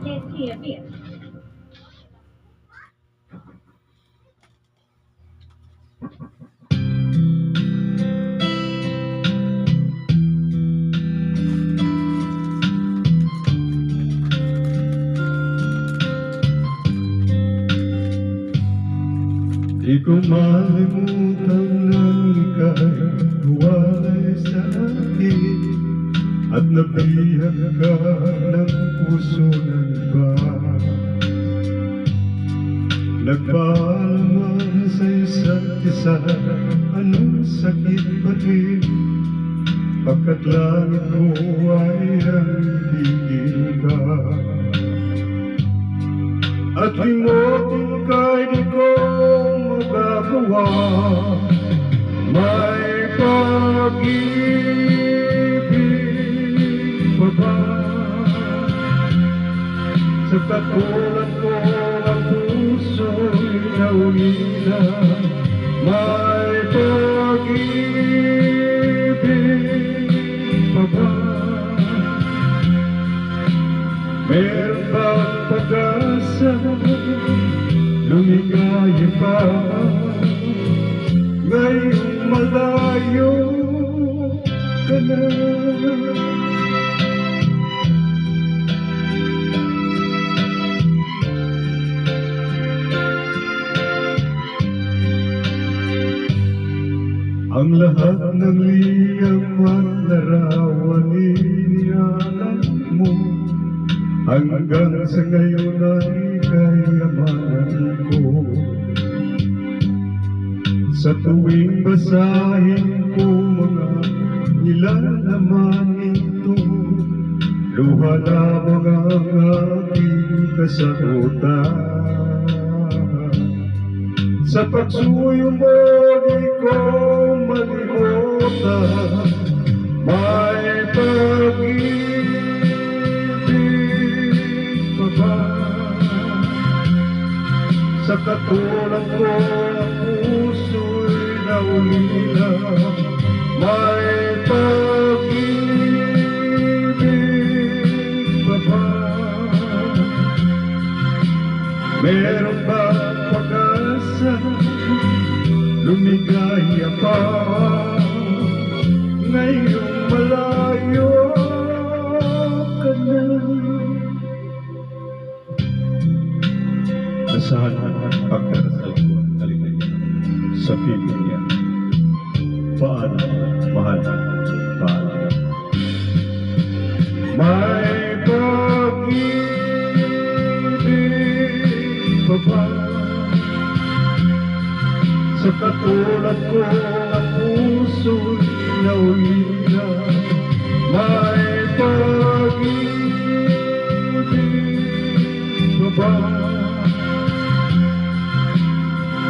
这界面。Di ko malimutan ng ika'y huwalay sa akin at nabihag ka ng puso ng iba. Nagpaalaman sa isa't isa, anong sakit pa rin, pagkat langit ko ay ang ibigin ka. At limotin ka'y di ko magagawa, may pag-ibig pa ba? Sa katulad ko ang puso'y naulila, may pag-ibig pa ba? Meron bang pag-asa, lumigaya pa, ngayong malayo ka na? Ang lahat ng liyang at larawan inialam mo, hanggang sa ngayon ay kayamanan ko. Sa tuwing basahin ko mga nilalaman ito, luha lamang ang aking kasagutan. Sa pagsuyo mo di ko malimutan, may pag-ibig pa ba? Sa katulad ko ang puso'y naulila, may pag-ibig pa ba? Meron ba pag-asa, lumigaya pa, ngayong malayo ka na? Asahan at pagdarasal ko ang kaligayahan sa piling niya. Paano, mahal, paano? May pag-ibig pa ba? Sa katulad ko ang puso'y naulila, may pag-ibig pa ba?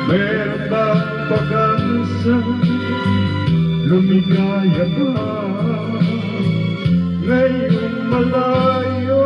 Meron bang pag-asa, lumigaya ba, ngayong malayo